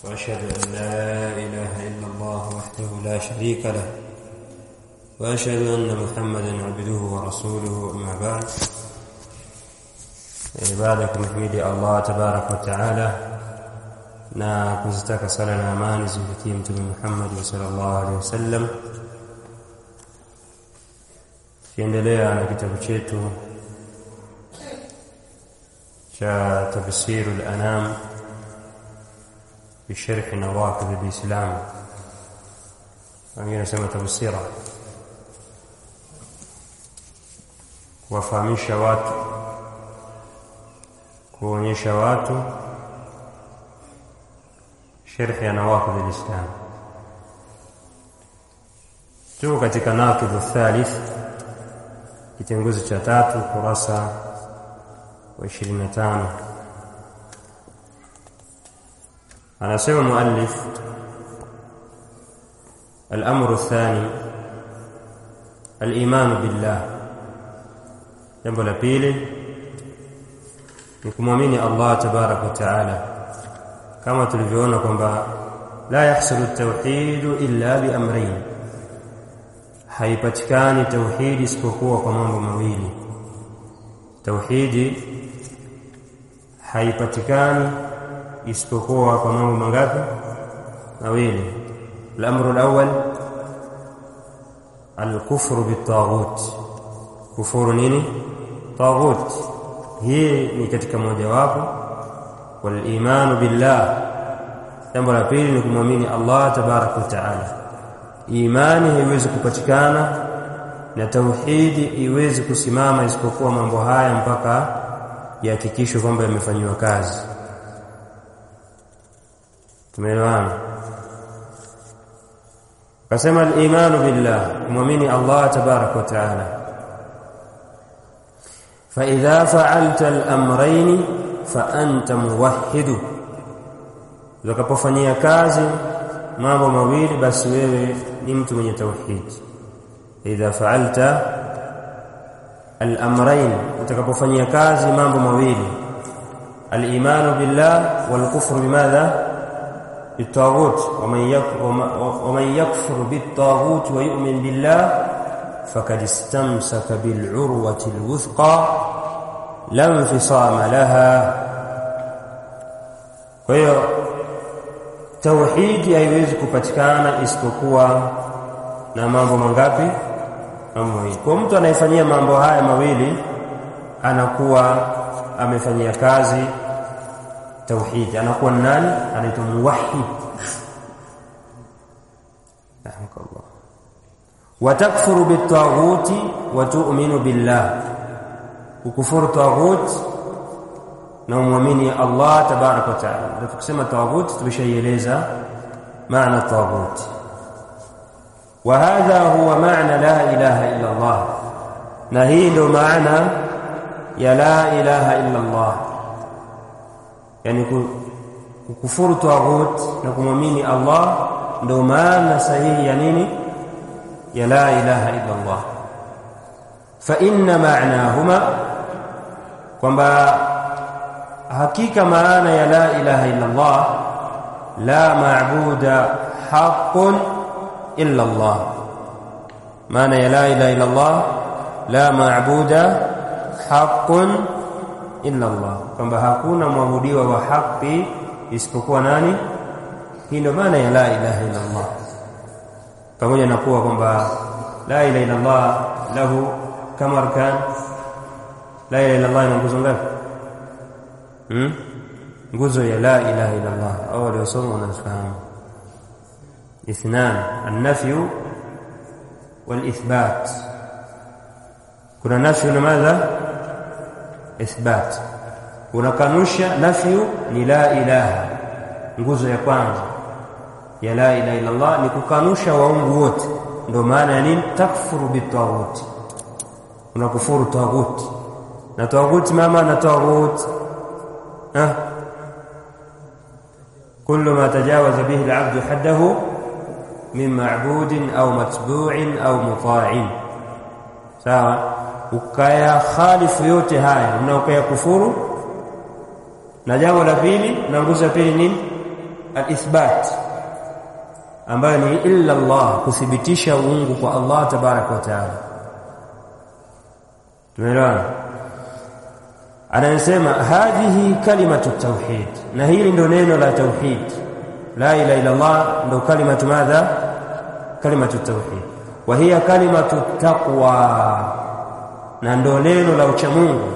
وأشهد أن لا إله إلا الله وحده لا شريك له وأشهد أن محمدا عبده ورسوله أما بعد. Ibada kumhimidi Allah tabarak wa taala na kuzitaka sala na amani zimfikie Mtume Muhammad sallallahu alaihi wasallam. Kiendelea na kitabu chetu cha Tafsir al-Anam بشرح نواقض الإسلام wengine nasema tafsira, kuwafahamisha watu, kuonyesha watu sharh ya nawaqid al-Islam. Tuko katika naqid al-thalith, kitenguzi cha 3, kurasa wa 25. anasema muallif al-amru ath-thani al-iman billah. Jambo la pili ni kumwamini Allah tabarak wa taala, kama tulivyoona kwamba la yahsulu at-tauhid illa bi amrayn, haipatikani tauhid isipokuwa kwa mambo mawili. Tauhidi haipatikani isipokuwa kwa mambo mangapi? Mawili. Al-amru al-awwal al-kufru bit-taghut. Kufuru nini? Taghut. Hii ni katika mojawapo. Wal-imanu billah. Jambo la pili ni kumwamini Allah tabarak wa taala. Imani haiwezi kupatikana na tauhidi iwezi kusimama isipokuwa mambo haya mpaka yahakikishwe kwamba yamefanywa kazi. Tumeelewana? Kasema al-imanu billah, muamini Allah tabarak wa taala. Fa idha fa'alta al-amrayn fa anta muwahhid. Ukapofanyia kazi mambo mawili, basi wewe ni mtu mwenye tauhid. Idha fa'alta al-amrayn, utakapofanyia kazi mambo mawili, al-imanu billah wal kufru bimadha? بالطاغوت. ومن يكفر بالطاغوت ويؤمن بالله فقد استمسك بالعروة الوثقى لا انفصام لها. kwa hiyo tauhidi haiwezi kupatikana isipokuwa na mambo mangapi? Mambo mawili. Kwa mtu anayefanyia mambo haya mawili anakuwa amefanyia kazi tauhid, anakuwa nani? Anaitwa muwahhid. Rahmakallah. Wa takfuru bit-taghuti wa tu'minu billah. Ukufuru taghut na muamini Allah tabarak wa taala. Tukisema taghut tumeshaieleza maana taghut. Wa hadha huwa maana la ilaha illa Allah. Na hii ndio maana ya la ilaha illa Allah. Yani kukufuru taghut na kumwamini Allah ndio maana sahihi ya nini? Ya la ilaha illa Allah. Fa inna ma'nahuma, kwamba hakika maana ya la ilaha illa Allah, la ma'buda haqqun illa Allah. Maana ya la ilaha illa Allah, la ma'buda haqqun illa Allah, kwamba hakuna mwabudiwa wa haki isipokuwa nani? Hii ndio maana ya la ilaha illa Allah. Pamoja na kuwa kwamba la ilaha illa Allah lahu kama arkan. La ilaha illa Allah ina nguzo ngapi? Nguzo ya la ilaha illa Allah au ndio somo unafahamu. Ithnan, an-nafyu wal-ithbat. Kuna nafyu na madha? Ithbat. Unakanusha. Nafyu ni la ilaha, nguzo ya kwanza ya la ilaha illa Allah ni kukanusha waungu wote. Ndio maana ya nini? Takfuru bit-taghut, unakufuru taghut. Na taghut mama na taghut kullu ma tajawaza bihi al-'abdu haddahu min ma'budin au matbu'in au muta'in. Sawa? Ukaya khalifu yote haya na ukaya kufuru. Na jambo la pili, na nguzo ya pili nini? al-ithbat ambayo ni illa Allah, kuthibitisha uungu kwa Allah tabaraka wa taala. Tumeelewana? Anasema hadhihi kalimatu tauhid, na hili ndio neno la tauhid. La ilaha illa Allah ndio kalimatu madha? Kalimatu tauhid. Wa hiya kalimatu taqwa, na ndio neno la uchamungu.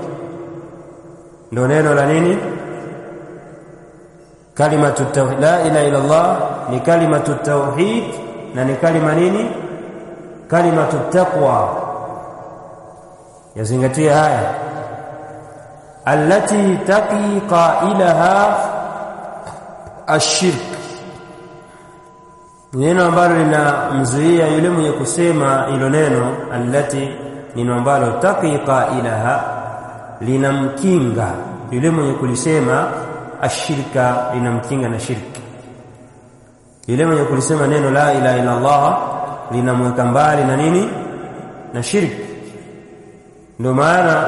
Ndio neno la nini? Kalimatu tauhid. La ilaha illa Allah ni kalimatu tauhid, na ni kalima nini? Kalimatu taqwa. Yazingatia haya. Allati taqi qailaha ashirk, neno ambalo linamzuia yule mwenye kusema hilo neno. Allati, neno ambalo taqi qailaha, linamkinga yule mwenye kulisema. Ashirka, linamkinga na shirki. Yule mwenye kulisema neno la ilaha illa Allah linamweka mbali na nini? Na shirki. Ndio maana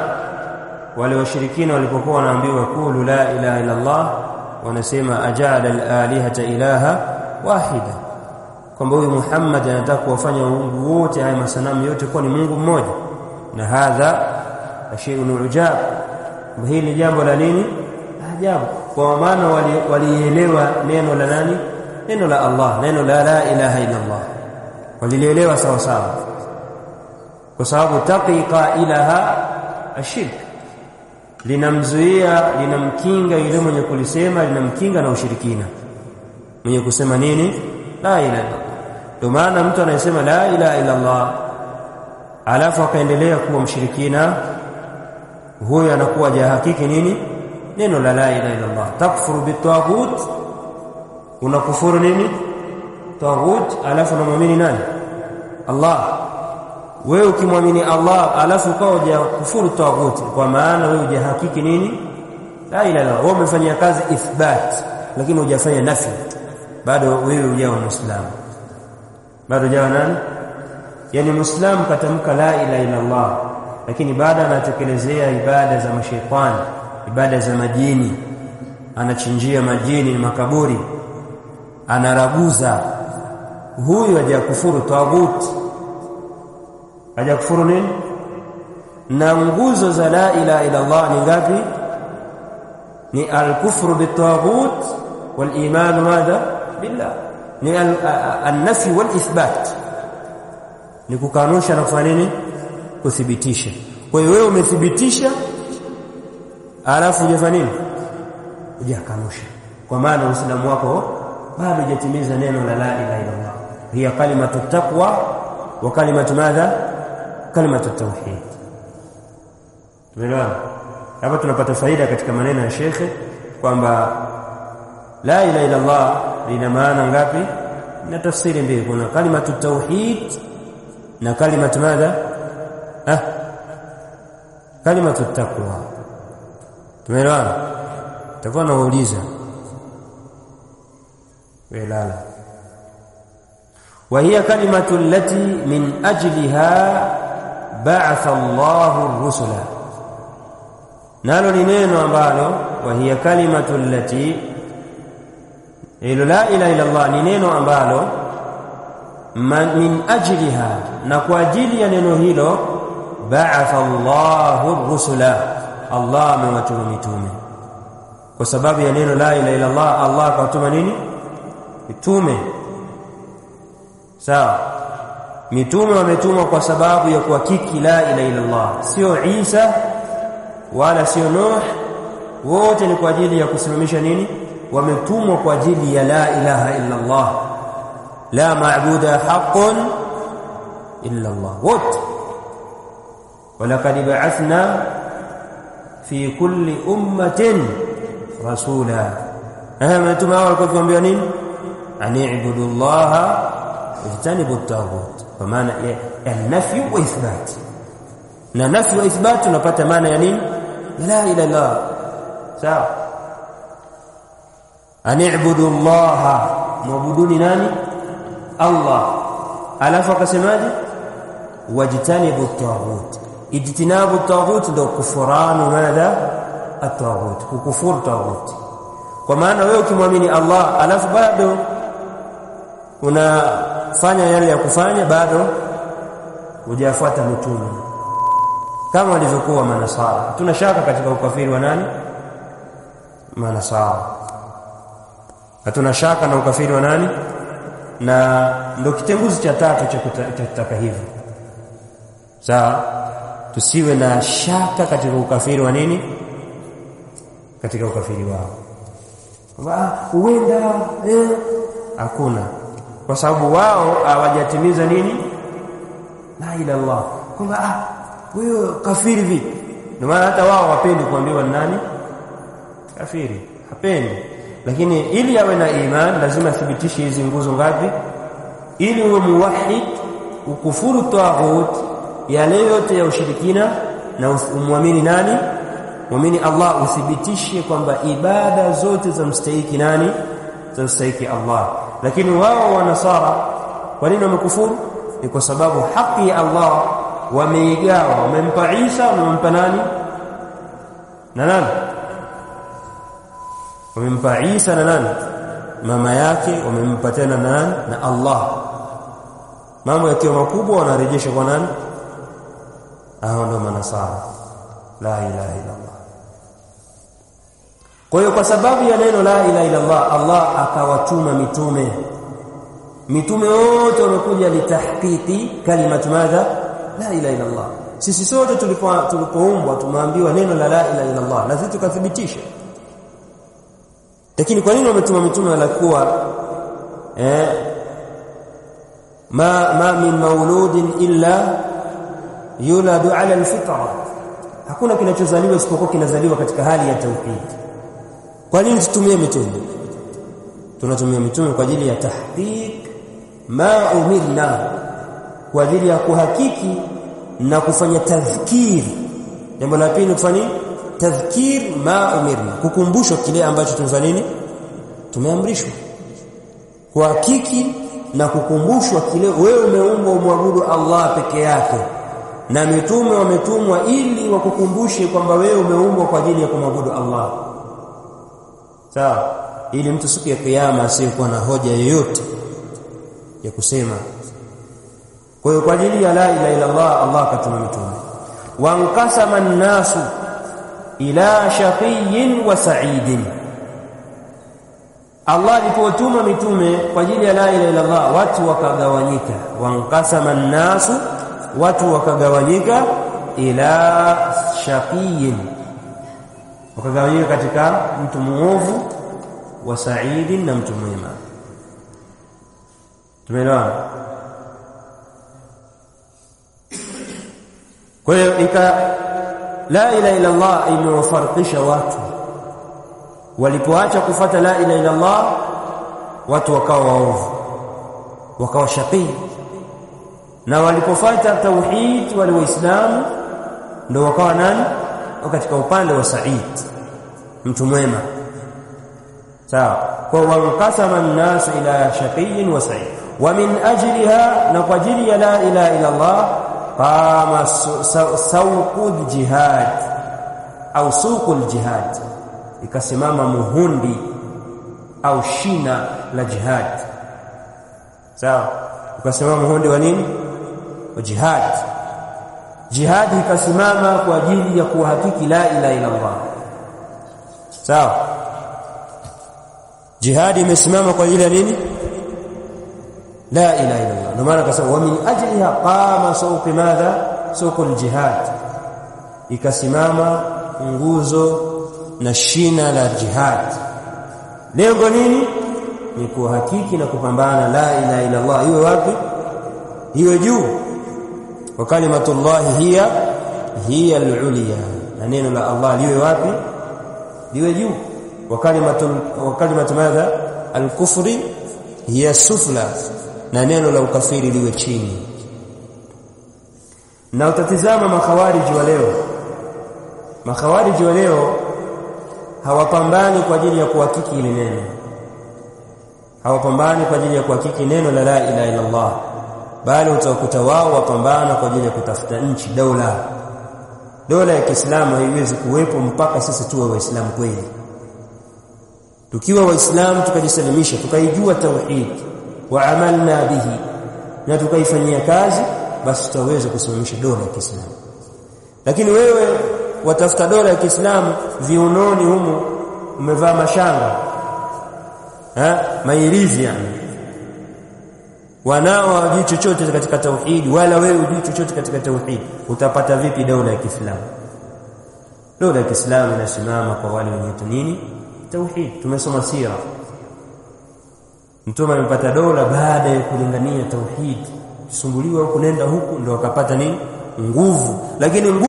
wale washirikina walipokuwa wanaambiwa qulu la ilaha illa Allah, wanasema ajala al-alihata ilaha wahida, kwamba huyu Muhammad anataka kuwafanya uungu wote, haya masanamu yote kuwa ni Mungu mmoja. Na hadha shay'un ujab, hili ni jambo la nini? Ajabu. Kwa maana walielewa neno la nani? Neno la Allah, neno la ilaha illa Allah, walielewa sawa sawa, kwa sababu taqi qailaha ashirk, linamzuia, linamkinga yule mwenye kulisema, linamkinga na ushirikina mwenye kusema nini? La ilaha illa Allah. Ndio maana mtu anayesema la ilaha illa Allah alafu akaendelea kuwa mshirikina, huyo anakuwa jahakiki nini? Neno la ilaha illa Allah. Takfuru bitaghut, unakufuru nini? Taghut, alafu unamwamini nani? Allah. Wewe ukimwamini Allah alafu ukaja kufuru taghut, kwa maana wewe hujahakiki nini? La ilaha illa Allah. Wewe umefanya kazi ithbat, lakini hujafanya nafi. Bado wewe hujawa Muislamu, bado hujawa nani? Yani Muislamu katamka la ilaha illa Allah, lakini baada anatekelezea ibada za mashaitani, ibada za majini, anachinjia majini makaburi, anaraguza, huyu hajakufuru taghut. Hajakufuru nini? Na nguzo za la ilaha illa Allah ni ngapi? Ni al-kufru bitaghut wal iman madha billah, ni an-nafi wal ithbat, ni kukanusha na kufanya nini? Kuthibitisha. Kwa hiyo wewe umethibitisha alafu hujafanya nini? Hujakanusha, kwa maana Uislamu wako bado hujatimiza neno la la ilaha illa Allah. Hiya kalimatu taqwa wa kalimatu madha? Kalimatu tauhid. Tumeelewana? Hapa tunapata faida katika maneno ya shekhe kwamba la ilaha illa Allah lina maana ngapi? Na tafsiri mbili, kuna kalimatu tauhid na kalimatu madha? Kalimatu taqwa. Tumeelewana? Takuwa nauliza welala. Wa hiya kalimatu allati min ajliha ba'atha Allahu ar-rusula, nalo ni neno ambalo, wa hiya kalimatu allati, ila la ilaha illa Allah ni neno ambalo min ajliha, na kwa ajili ya neno hilo, ba'atha Allahu ar-rusula, Allah amewatuma mitume. Kwa sababu ya neno la ilaha illa Allah, Allah akawatuma nini? Mitume. Sawa. Mitume wametumwa kwa sababu ya kuhakiki la ilaha illa Allah, sio Isa wala sio Nuh, wote ni kwa ajili ya kusimamisha nini? Wametumwa kwa ajili ya la ilaha illa Allah, la ma'buda haqqun illa Allah, wote. walaqad ba'athna fi kulli ummatin rasula. Mitume hao walikuwa wakiwaambia nini? Ani'budu Allaha wajtanibu at-taghut, kwa maana ya nafi wa ithbat. Na nafi wa ithbat tunapata maana ya nini? La ilaha illa Allah. Sawa. Ani'budu Allaha, muabuduni nani? Allah. Alafu akasemaje? Wajtanibu at-taghut. Ijtinabu at-taghut ndio kufuranu madha? At-taghut, kukufuru taghut. Kwa maana wewe ukimwamini Allah alafu bado unafanya yale ya kufanya, bado hujafuata mitume kama walivyokuwa manasara. Tunashaka katika ukafiri wa nani? Manasara. Hatuna shaka na ukafiri wa nani? Na ndio kitenguzi cha tatu cha kutaka hivyo. Sawa? Tusiwe na shaka katika ukafiri wa nini? Katika ukafiri wao. Huenda hakuna, kwa sababu wao hawajatimiza nini? La ilaha illallah. Kwamba wewe kafiri vipi? Ndio maana hata wao wapendi kuambiwa nani kafiri, hapendi. Lakini ili awe na imani lazima athibitishe hizi nguzo ngapi? Ili uwe muwahhid, ukufuru taghut, yale yote ya ushirikina, na umwamini nani? Muamini Allah, uthibitishe kwamba ibada zote za mstahiki nani? Za mstahiki Allah. Lakini wao wanasara kwa nini wamekufuru? Ni kwa sababu haki ya Allah wameigawa, wamempa Isa, wamempa nani? Na nani? Wamempa Isa na nani? Mama yake. Wamempa tena nani? Na Allah. Mambo yakiwa makubwa wanarejesha kwa nani? Hao ndio manasara. La ilaha illa Allah. Kwa hiyo kwa sababu ya neno la ilaha illa Allah, Allah akawatuma mitume. Mitume wote wamekuja litahqiqi kalimatu madha? La ilaha illa Allah. Sisi sote tulipoumbwa tumeambiwa neno la ilaha illa Allah, na sisi tukathibitisha. Lakini kwa nini wametuma mitume? Walikuwa ma min mauludin illa yuladu ala alfitra. Hakuna kinachozaliwa isipokuwa kinazaliwa katika hali ya tauhid. Kwa nini tutumie mitume? Tunatumia mitume kwa ajili ya tahqiq ma umirna, kwa ajili ya kuhakiki na kufanya tadhkir. Jambo la pili kufanya tadhkir ma umirna, kukumbushwa kile ambacho tunafanya nini? Tumeamrishwa. Kuhakiki na kukumbushwa kile wewe umeumbwa umwabudu Allah peke yake, na mitume wametumwa ili wakukumbushe kwamba wewe umeumbwa kwa ajili ya kumwabudu Allah. Sawa? Ili mtu siku ya kiyama asiyekuwa na hoja yoyote ya kusema. Kwa hiyo kwa ajili ya la ilaha illa Allah, Allah akatuma mitume. Wanqasama an-nasu ila shaqiyyin wa sa'idin. Allah alipotuma mitume kwa ajili ya la ilaha illa Allah, watu wakagawanyika. Wanqasama an-nasu, watu wakagawanyika, ila shaqiyyin, wakagawanyika katika mtu muovu, wa sa'idin, na mtu mwema. Tumeelewana? Kwa hiyo la ilaha illa Allah imewafarikisha watu. Walipoacha kufuata la ilaha illa Allah, watu wakawa waovu, wakawa shaqi. Na walipofuata tauhid wale waislamu, ndio wakawa nani? Katika upande wa sa'id, mtu mwema. Sawa? Kwa wanqasama an-nas ila shaqiyyin wa sa'id. Wa min ajliha, na kwa ajili ya la ilaha illa Allah, qama sawqul jihad au suqul jihad, ikasimama muhundi au shina la jihad. Sawa? Ikasimama muhundi wa nini? Wa jihad. Jihad ikasimama kwa ajili ya kuhakiki la ilaha illa Allah. Sawa? Jihad imesimama kwa ajili ya nini? La ilaha illa Allah. Ndio maana akasema wa min ajliha qama suq madha? Suqul jihad. Ikasimama nguzo na shina la jihad. Lengo nini? Ni kuhakiki na kupambana la ilaha illa Allah iwe wapi? Iwe juu. Wa kalimatullahi hiya al-ulya. Na neno la Allah liwe wapi? Liwe juu. Wa kalimatu madha? Al-kufri hiya sufla. Na neno la ukafiri liwe chini. Na utatizama makhawariji wa leo. Makhawariji wa leo hawapambani kwa ajili ya kuhakiki ile neno. Hawapambani kwa ajili ya kuhakiki neno la la ilaha illa Allah, bali utakuta wao wapambana kwa ajili ya kutafuta nchi, dola ya Kiislamu haiwezi kuwepo mpaka sisi tuwe waislamu kweli. tukiwa waislamu tukajisalimisha tukaijua tauhid wa amalna bihi na tukaifanyia kazi, basi tutaweza kusimamisha dola ya Kiislamu. Lakini wewe watafuta dola ya Kiislamu viunoni humo umevaa mashanga mairizi, yani wanao hawajui chochote katika tauhid, wala wewe hujui chochote katika tauhid, utapata vipi dola ya Kiislamu? Dola ya Kiislamu inasimama kwa wale wenye nini? Tauhid. Tumesoma sira, mtume amepata dola baada ya kulingania tauhid, kusumbuliwa huko nenda huku ndio akapata nini? Nguvu. Lakini nguvu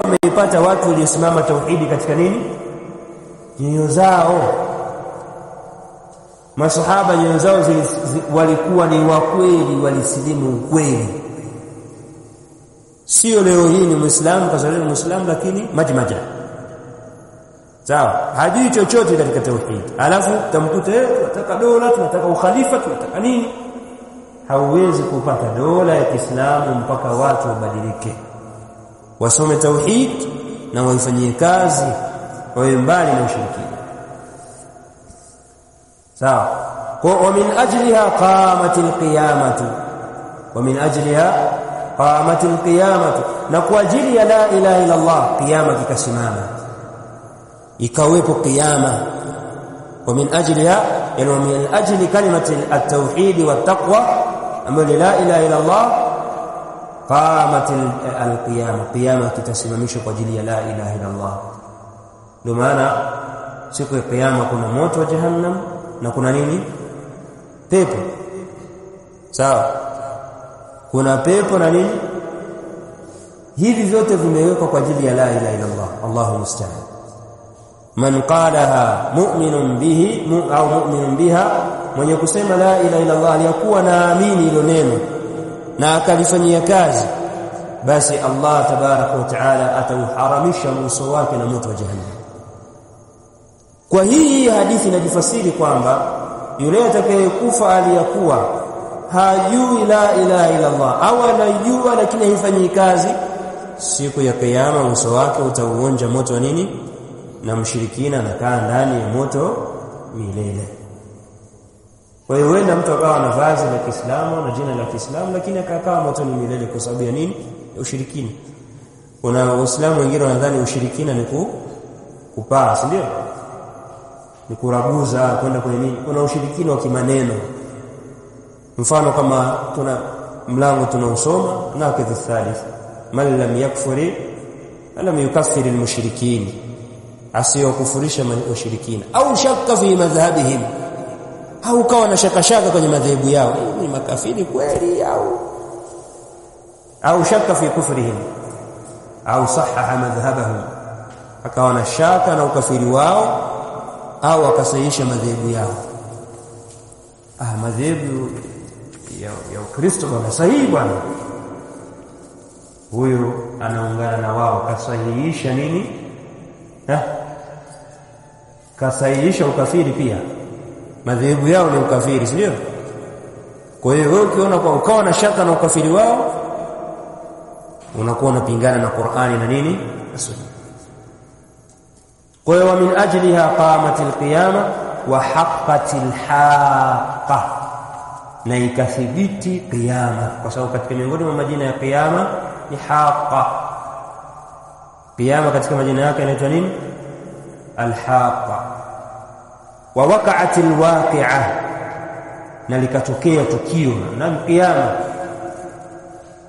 wameipata watu waliosimama tauhidi katika nini? Nyoyo zao. Masahaba nyoyo zao walikuwa ni wa kweli, walisilimu ukweli. Sio leo hii ni Muislamu kazaliwa Muislamu lakini majmaja. Sawa, hajui chochote katika tauhid. Alafu tamkuta tunataka dola, tunataka ukhalifa, tunataka nini? Hauwezi kupata dola ya Kiislamu mpaka watu wabadilike. Wasome tauhid na waifanyie kazi, wawe mbali na ushirikina. Sawa. Wa min ajliha qamatil qiyamatu, wa min ajliha qamatil qiyamatu, na kwa ajili ya la ilaha illa Allah kiyama kikasimama, ikawepo kiyama. Wa min ajliha, yani wa min ajli kalimati at-tauhid wa taqwa, ambayo la ilaha illa Allah, qamatil al-qiyama, kiyama kitasimamishwa kwa ajili ya la ilaha illa Allah. Ndio maana siku ya kiyama kuna moto wa jahannam na kuna nini? Pepo. Sawa, kuna pepo na nini? Hivi vyote vimewekwa kwa ajili ya la ilaha illa Allah. Allahu musta'an. Man qalaha mu'minun bihi au mu'minun biha, mwenye kusema la ilaha illa Allah aliyakuwa naamini hilo neno na akalifanyia kazi, basi Allah tabaraka wa taala atauharamisha uso wake na moto wa jahannam. Kwa hii hadithi inajifasiri kwamba yule atakayekufa aliyakuwa hajui la ilaha illa Allah au anajua lakini haifanyi kazi, siku ya kiyama uso wake utauonja moto wa nini? Na mshirikina anakaa ndani ya moto milele. Kwa hiyo wenda mtu akawa na vazi la Kiislamu na jina la Kiislamu lakini akakaa moto milele kwa sababu ya nini? Ya ushirikina. Kuna Waislamu wengine wanadhani ushirikina ni kupaa, si ndio? Ni kuraguza kwenda kwenye nini? Kuna ushirikina wa kimaneno. Mfano kama tuna mlango tunaosoma na kadhi thalith, man lam yakfuri lam yukaffir almushrikin, asiyokufurisha washirikina, au shakka fi madhhabihim, au kawa na shaka kwenye madhehebu yao, ni makafiri kweli au shakka fi kufrihim au sahaha madhhabahum, akawa na shaka na ukafiri wao au akasahihisha madhehebu yao. Madhehebu ya Ukristo bwana sahihi bwana, huyo anaungana na wao, kasahihisha nini? Kasahihisha ukafiri pia. Madhehebu yao ni ukafiri, sio? Kwa hiyo wewe ukiona kwa ukawa na shaka na ukafiri wao, unakuwa unapingana na Qur'ani na nini? Sunna. Kwa hiyo min ajliha qamatil qiyama wa haqqatil haqqa, na ikathibiti qiyama, kwa sababu katika miongoni mwa majina ya qiyama ni haqqa. Qiyama katika majina yake inaitwa nini? Al-haqqa. Wa waqa'atil waqi'ah, na likatokea tukio na qiyama.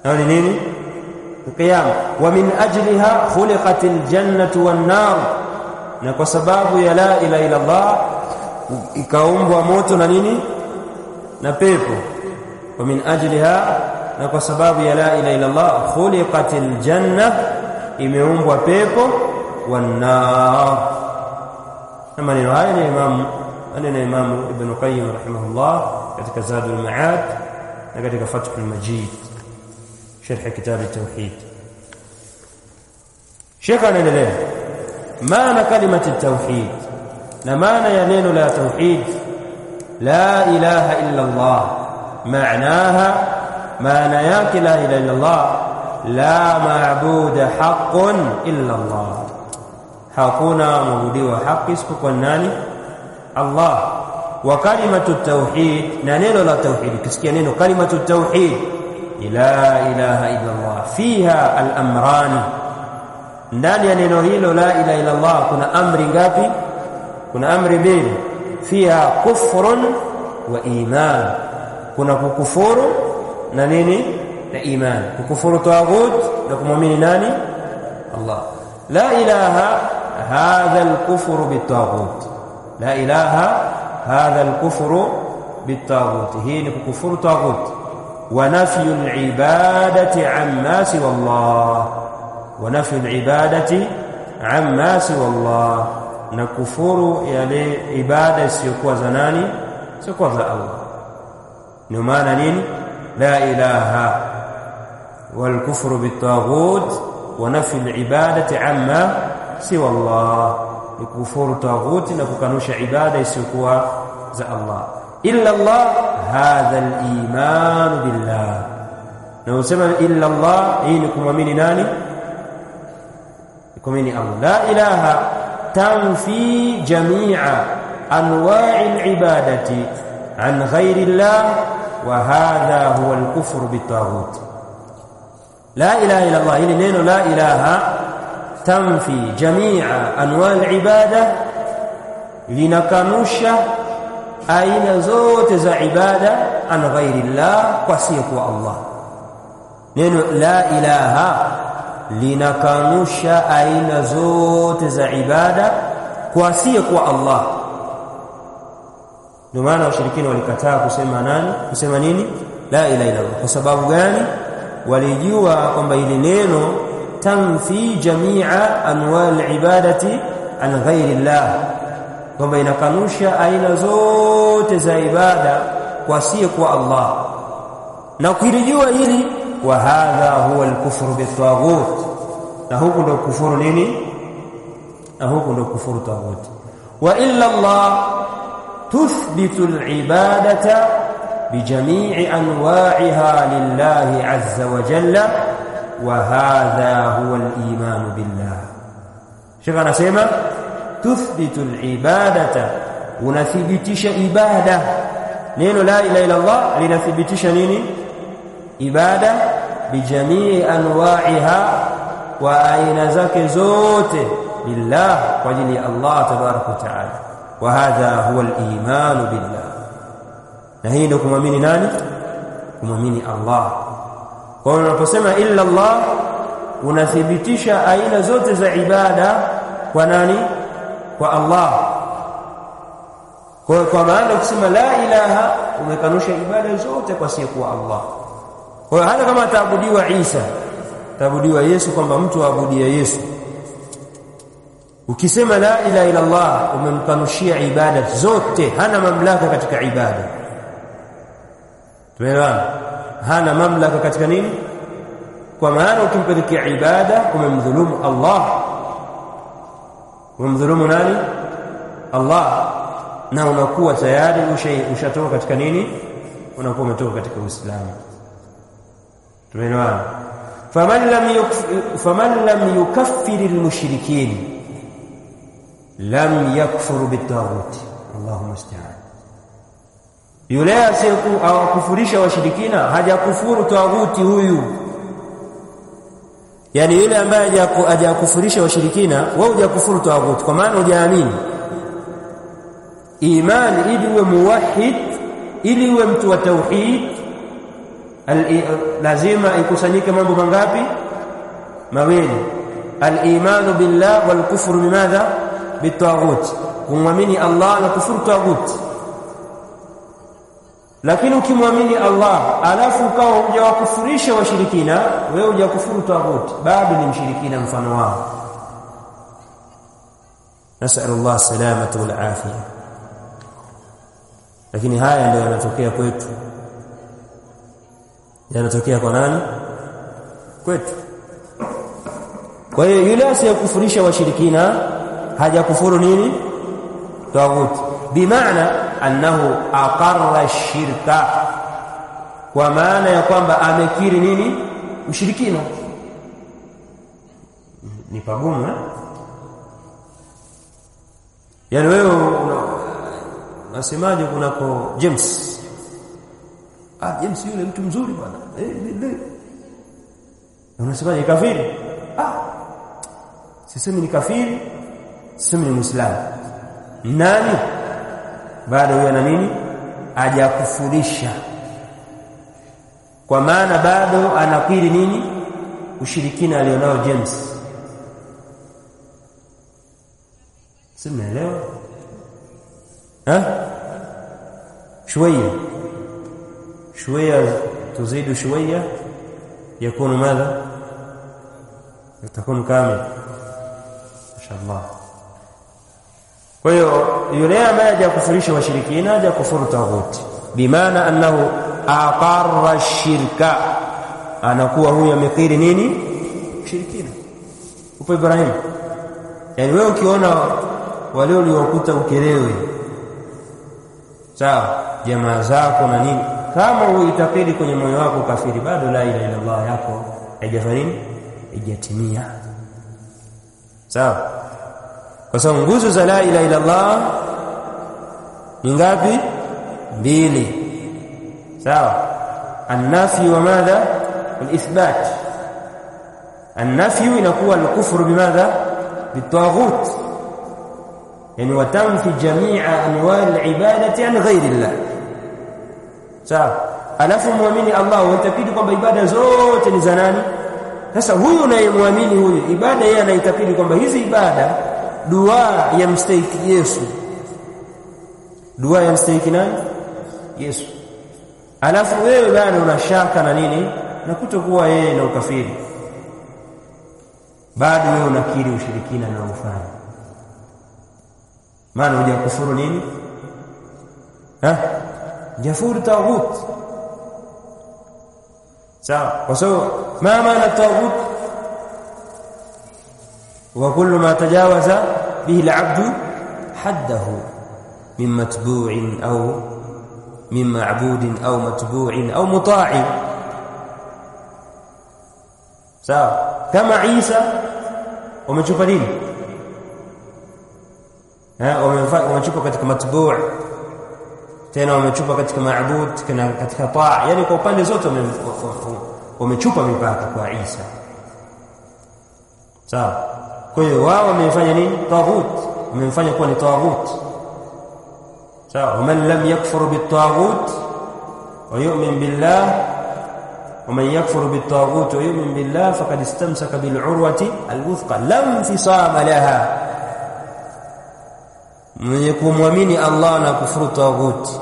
Na ni nini? Qiyama. Wa min ajliha khuliqatil jannatu wan nar, na kwa sababu ya la ilaha illa Allah ikaumbwa moto na nini? Na pepo. Wa min ajliha, na kwa sababu ya la ilaha illa Allah khuliqatil janna, imeumbwa pepo, wan nar. Na maneno haya ni Imam Ibn Qayyim rahimahullah katika Zadul Ma'ad na katika Fathul Majid sharh kitab at-tauhid. Sheikh anaendelea, maana kalimati tauhid, na maana ya neno la tauhid, la ilaha illa Allah, maanaha, maana yake la ilaha illa Allah la ma'budu haqqun illa Allah, hakuna mwabudiwa haki isipokuwa nani? Allah. Wa kalimatu tauhid, na neno la tauhid, kisikia neno kalimatu tauhid, la ilaha illa Allah, fiha al-amrani, ndani ya neno hilo la ilaha illa Allah kuna amri ngapi? Kuna amri mbili. Fiha kufrun wa iman, kuna kukufuru na nini? Na iman. Kukufuru taghut na kumwamini nani? Allah. La ilaha hadha al-kufru bit-taghut, la ilaha hadha al-kufru bit-taghut, hii ni kukufuru taghut. Wa nafyu al-ibadati amma siwa Allah, wa nafyu al-ibadati amma siwa Allah, na kufuru yale ibada isiyokuwa za nani? Isiyokuwa za Allah. Ndio maana nini? La ilaha wal kufru bit-taghut wa nafyu al-ibadati amma siwa Allah, ni kufuru taghut na kukanusha ibada isiyokuwa za Allah. Illa Allah, hadha al-iman billah, na usema illa Allah, hii ni kumwamini nani? Kumwamini Allah. La ilaha tanfi jami'a anwa'i al-ibadati an ghayri Allah, wa hadha huwa al-kufru bit-taghut. La ilaha illa Allah, hili neno la ilaha tanfi jami'a anwa'i al-ibada, linakanusha aina zote za ibada an ghayri Allah, kwa siku Allah. Neno la ilaha linakanusha aina zote za ibada kwa siku Allah. Ndio maana washirikina walikataa kusema nani? Kusema nini? La ilaha illa Allah. Kwa sababu gani? Walijua kwamba hili neno tanfi jami'a anwa'il ibadati an ghayri Allah, kwamba inakanusha aina zote za ibada kwa siku Allah. Na kulijua hili, wa hadha huwa al-kufru bit-taghut, na huko ndo kufuru nini? Na huko ndo kufuru taghut. Wa illa Allah tuthbitu al-ibadata bijami'i anwa'iha lillahi 'azza wa jalla, wa hadha huwa al-iman billah. Shekha anasema tuthbitu al-ibadata, unathibitisha ibada. Neno la ilaha illa Allah linathibitisha nini? Ibada bijamii anwa'iha, wa aina zake zote, lillah, kwa ajili ya Allah tabaraka wa taala. Wa hadha huwa al-iman billah, na hii ndio kumwamini nani? Kumwamini Allah. Kwa hiyo unaposema illa Allah, unathibitisha aina zote za ibada kwa nani? Kwa Allah. Kwa maana ukisema la ilaha, umekanusha ibada zote kwa siku Allah. Kwa hiyo hata kama taabudiwa Isa, taabudiwa Yesu, kwamba mtu aabudia Yesu, ukisema la ilaha illa Allah, umemkanushia ibada zote, hana mamlaka katika ibada. Tumeelewana? Hana mamlaka katika nini? Kwa maana ukimpelekea ibada umemdhulumu Allah. Umemdhulumu nani? Allah. Na unakuwa tayari ushatoka katika nini? Unakuwa umetoka katika Uislamu. Tumeelewana? faman lam yukaffir al-mushrikin lam yakfur bit-taghut. Allahumma musta'an. Yule asiyeku awakufurisha washirikina hajakufuru taghuti huyu. Yani yule ambaye hajakufurisha washirikina, wewe hujakufuru taghuti, kwa maana hujaamini. Imani ili uwe muwahhid, ili uwe mtu wa tauhid, lazima ikusanyike mambo mangapi? Mawili. Al-imanu billah wal kufru bimadha? Bit-taghut. Kumwamini Allah na kufuru taghuti. Lakini ukimwamini Allah alafu ukawa hujawakufurisha washirikina, wewe hujakufuru taghuti, bado ni mshirikina mfano wao. Nasallallahu salamata wal afia. Lakini haya ndio yanatokea kwetu. Yanatokea kwa nani? Kwetu. Kwa hiyo yule asiyekufurisha washirikina hajakufuru nini? Taghuti. Bimaana annahu aqarra shirka, kwa maana ya kwamba amekiri nini? Ushirikina. ni pagumu. Yani wewe unasemaje kunako James? James yule mtu mzuri bwana. Unasemaje kafiri? Sisemi ni kafiri, sisemi ni Muislamu. Nani? Bado huyo ana nini? Hajakufurisha. Kwa maana bado anakiri nini? Ushirikina alionao James. Simeelewa? شوية تزيد شوية يكون ماذا؟ يكون كامل ما شاء الله. kwa hiyo yule ambaye hajakufurisha washirikina hajakufuru taghuti, bimaana annahu aqarra ash-shirka, anakuwa huyo amekiri nini? Shirikina. Upo Ibrahim, yani wewe ukiona wale uliokuta ukelewe, sawa, jamaa zako na nini, kama uitakidi kwenye moyo wako kafiri, bado la ilaha illa Allah yako haijafanya haijatimia. Sawa? Kwa sababu nguzo za la ilaha illa Allah ni ngapi? 2. Sawa? An-nafy wa madha? Al-ithbat. An-nafy inakuwa al-kufru bimadha? Bit-taghut. Yani watamfi jami'a anwa' al-ibadati an ghayri Allah. Sawa? Alafu muamini Allah uitakidi kwamba ibada zote ni za nani? Sasa huyu unayemwamini huyu, ibada yeye anaitakidi kwamba hizi ibada, dua ya mstahiki Yesu, dua ya mstahiki nani? Yesu. Alafu wewe bado unashaka na nini? Na kutokuwa yeye na ukafiri, bado wewe unakiri ushirikina na ufanye, maana hujakufuru nini? Jafuru taghut. sawa. Kwa sababu ma maana taghut? wa kullu ma tajawaza bihi al-'abdu haddahu min matbu'in aw min ma'budin aw matbu'in aw muta'in. sawa. Kama Isa umechupa nini? umechupa katika matbu', tena umechupa katika maabud, katika taa, yani kwa upande zote umechupa mipaka kwa Isa. sawa. Kwa hiyo wao wamefanya nini? Taghut, wamemfanya kuwa ni taghut. sawa. Man lam yakfur bit-taghut wa yu'min billah, wa man yakfur bit-taghut wa yu'min billah faqad istamsaka bil-'urwati al-wuthqa lam infisama laha. Mwenye kumwamini Allah na kufuru taghuti,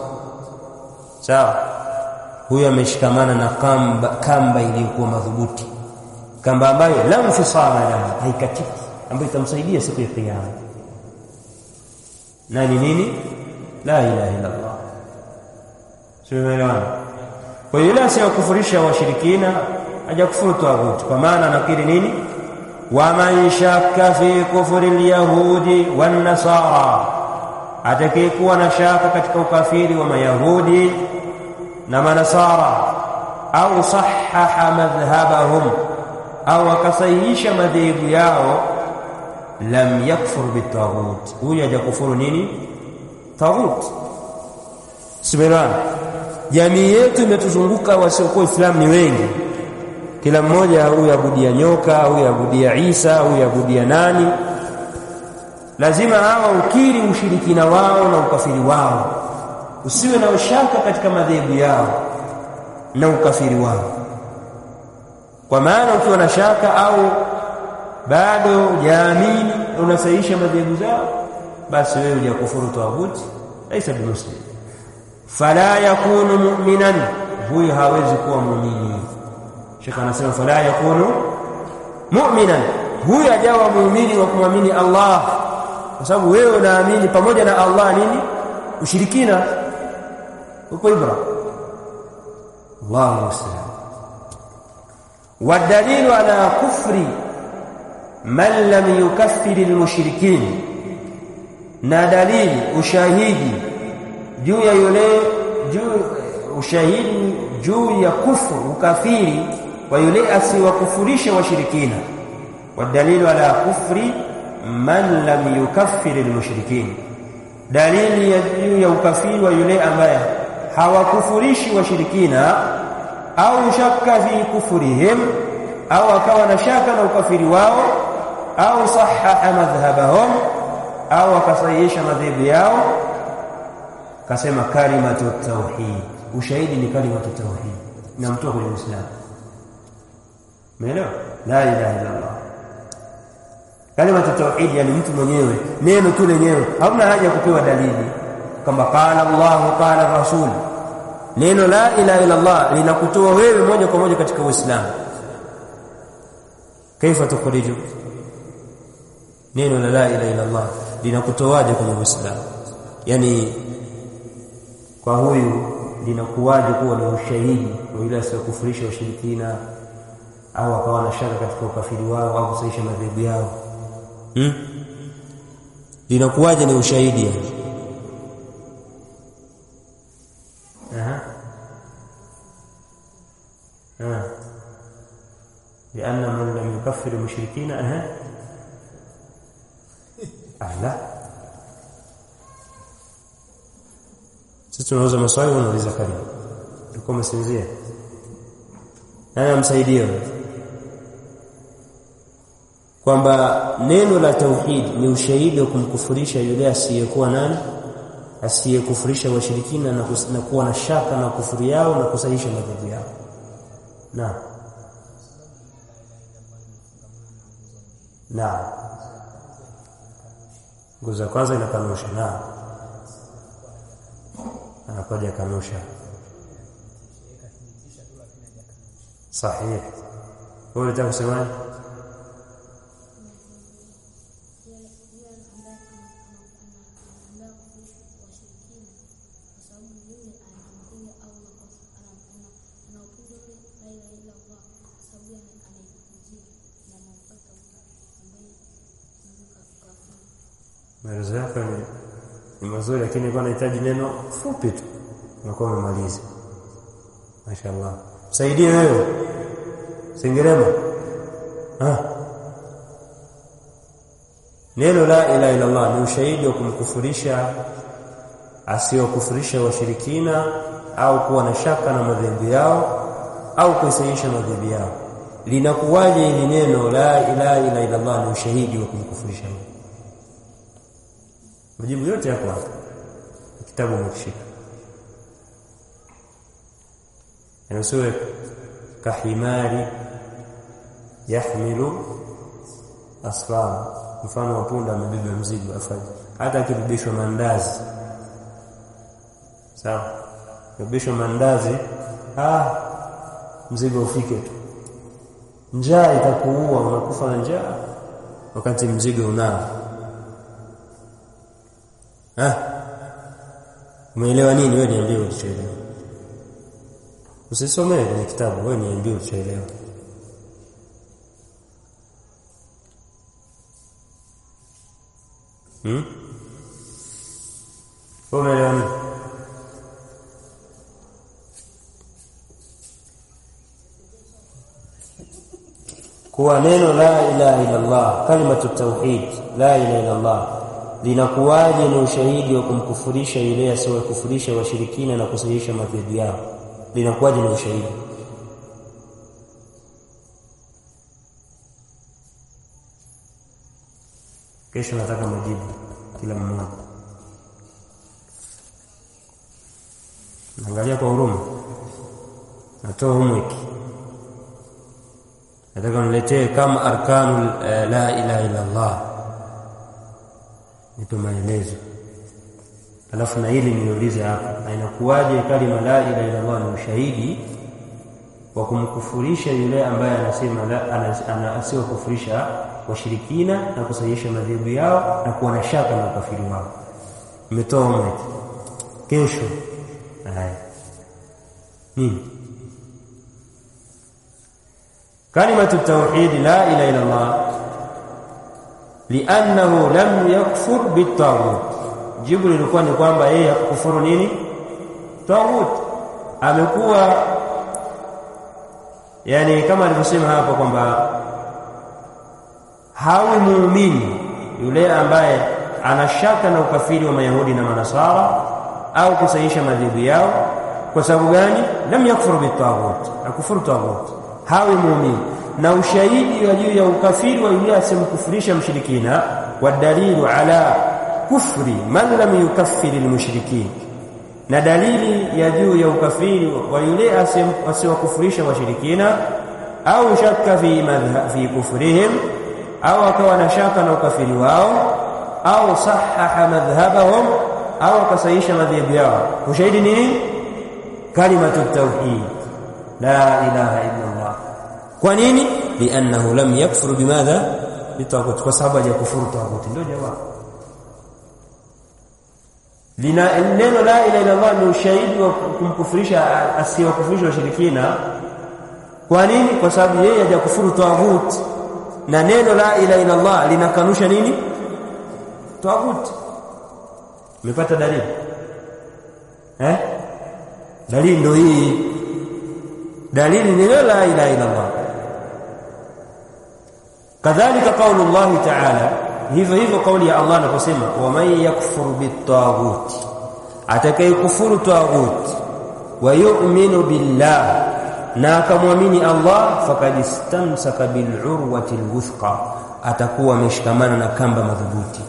sawa, huyo ameshikamana na kamba iliyokuwa madhubuti, kamba ambayo la mfisama laha, haikatiki, ambayo itamsaidia siku ya kiyama. Nani nini? La ilaha illa Allah. Subhanallah. Kwa hiyo la sio kufurisha washirikina, hajakufuru taghuti, kwa maana anakiri nini? Wa man shakka fi kufri al-yahudi wan-nasara, atakayekuwa na shaka katika ukafiri wa mayahudi na manasara, au sahaha madhhabahum, au akasahihisha madhehebu yao, lam yakfur bitaghut, huyo hajakufuru nini? Taghut. Subhanallah. Jamii yetu imetuzunguka wasiokuwa Islam ni wengi, kila mmoja huyu abudia nyoka, huyu abudia Isa, huyu abudia nani. Lazima hawa ukiri ushirikina wao na ukafiri wao, usiwe na ushaka katika madhehebu yao na ukafiri wao. Kwa maana ukiwa na shaka au bado jaamini unasahihisha madhehebu zao, basi wewe hujakufuru taghuti, laisa bimuslim. Fala yakunu mu'minan, huyo hawezi kuwa muumini. Sheikh anasema fala yakunu mu'minan, huyo hajawa muumini wa kumwamini Allah, kwa sababu wewe unaamini pamoja na Allah nini? Ushirikina. Uko ibra. Allahu musta'an. Wadalilu ala kufri man lam yukaffir almushrikin, na dalili, ushahidi juu ya yule ushahidi juu ya kufuru, ukafiri wa yule asiwakufurisha washirikina. والدليل على كفر من لم يكفر المشركين dalili ya ukafiri wa yule ambaye hawakufurishi washirikina au shakka fi kufrihim au akawa na shaka na ukafiri wao au sahaha madhhabahum au akasahihisha madhehebu yao kasema kalimatu tauhid. Ushahidi ni kalimatu tauhid na mtu kwenye Uislamu. Umeelewa? La ilaha illa Allah. Kalimatu tauhid yani mtu mwenyewe neno tu lenyewe, hauna haja kupewa dalili kama qala Allah qala Rasul. Neno la ilaha illa Allah linakutoa wewe moja kwa moja katika Uislamu. Kaifa tukhriju? Neno la ilaha illa Allah linakutoaje kwenye Uislamu? Yani kwa huyu linakuwaje kuwa ni ushahidi kwa yule asiyokufurisha washirikina au akawa na shaka katika ukafiri wao au kusaisha madhehebu yao? Linakuwaje ni ushahidi yani? لأن من لم يكفر المشركين لا sisi tunauza maswali unauliza karibu uko msinzia nani amsaidie kwamba neno la tauhid ni ushahidi wa kumkufurisha yule asiyekuwa nani, asiyekufurisha washirikina na kuwa na shaka na kufuri yao na kusahihisha madhehebu yao. Na nguzo kwanza inakanusha na anakuja kanusha sahihi. Wewe unataka kusemaje? Maelezo yako ni mazuri lakini kwa nahitaji neno fupi tu unakuwa umemaliza. Mashaallah. Saidie wewe. Singerema. Neno la ilaha illa Allah ni ushahidi wa kumkufurisha asiyokufurisha washirikina au kuwa na shaka na madhehebu yao au kusahihisha madhehebu yao. Linakuwaje hili neno la ilaha illa Allah ni ushahidi wa kumkufurisha? Majibu yote yako hapa. Kitabu umekishika. Yanasema kahimari yahmilu asfar. Mfano wa punda amebeba mzigo afanye. Hata akibebeshwa mandazi. Sawa? Akibebeshwa mandazi, mzigo ufike tu. Njaa itakuua, unakufa na njaa wakati mzigo unao. Umeelewa nini? Wewe niambie ulichoelewa. Usisomee kwenye kitabu, wewe niambie ulichoelewa. Umeelewa nini? Kwa neno la ilaha illa Allah, kalimatu tauhid, la ilaha illa Allah linakuwaje ni ushahidi wa kumkufurisha yule asiyekufurisha washirikina na kusahihisha madhehebu yao? Linakuwaje ni ushahidi? Kesho nataka majibu kila mmoja. Angalia kwa huruma. Natoa homework. Nataka niletee kama arkanul la ilaha illa Allah. Nipe maelezo. Alafu na hili niulize hapa. Na inakuwaje kalima la ilaha illa Allah ni ushahidi wa kumkufurisha yule ambaye anasema la asiyokufurisha washirikina na kusahihisha madhehebu yao na kuwa na shaka na ukafiri wao? Umetoa homework. Kesho. Kalimatu tauhid la ilaha illa Allah li'annahu lam yakfur bit-taghut. Jibu lilikuwa ni kwamba yeye hakufuru nini? Taghut. Amekuwa yani kama alivyosema hapa kwamba hawi muumini yule ambaye anashaka na ukafiri wa Mayahudi na Manasara au kusahihisha madhehebu yao. Kwa sababu gani? Lam yakfuru bitaghut, akufuru taghut, hawi muumini. Na ushahidi wa juu ya ukafiri wa yule asemkufurisha mshirikina, wa dalilu ala kufri man lam yukaffiri almushrikin, na dalili ya juu ya ukafiri wa yule asiwakufurisha washirikina, au shakka fi kufrihim, au akawa na shaka na ukafiri wao, au sahaha madhhabahum, au akasahihisha madhehebu yao. Ushahidi nini? Kalimatu tauhid, la ilaha illa Allah. Kwa nini? Li'annahu lam yakfur bimadha? Bitaghut, kwa sababu hajakufuru taghut. Ndio jawabu. Neno la ilaha illa Allah ni ushahidi wa kumkufurisha asiwakufurisha washirikina. Kwa nini? Kwa sababu yeye hajakufuru taghut, na neno la ilaha illa Allah linakanusha nini? Taghut. Umepata dalili? Dalili ndio hii. Dalili ni la ilaha illa Allah. Kadhalika kauli Allah Ta'ala, hivyo kauli ya Allah anaposema wa man yakfuru bitaghut, atakayekufuru taghut, wa yu'minu billah, na akamwamini Allah, faqad istamsaka bil urwati alwuthqa, atakuwa ameshikamana na kamba madhubuti.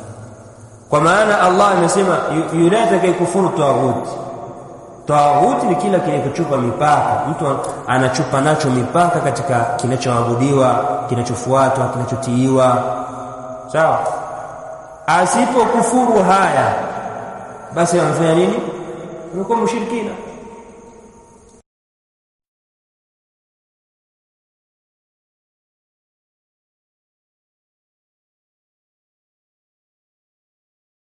Kwa maana Allah amesema yule atakayekufuru taghut, taghut ni kila kinachochupa mipaka, mtu anachupa nacho mipaka katika kinachoabudiwa, kinachofuatwa, kinachotiiwa. Sawa? Asipokufuru haya, basi anafanya nini? Anakuwa mshirikina.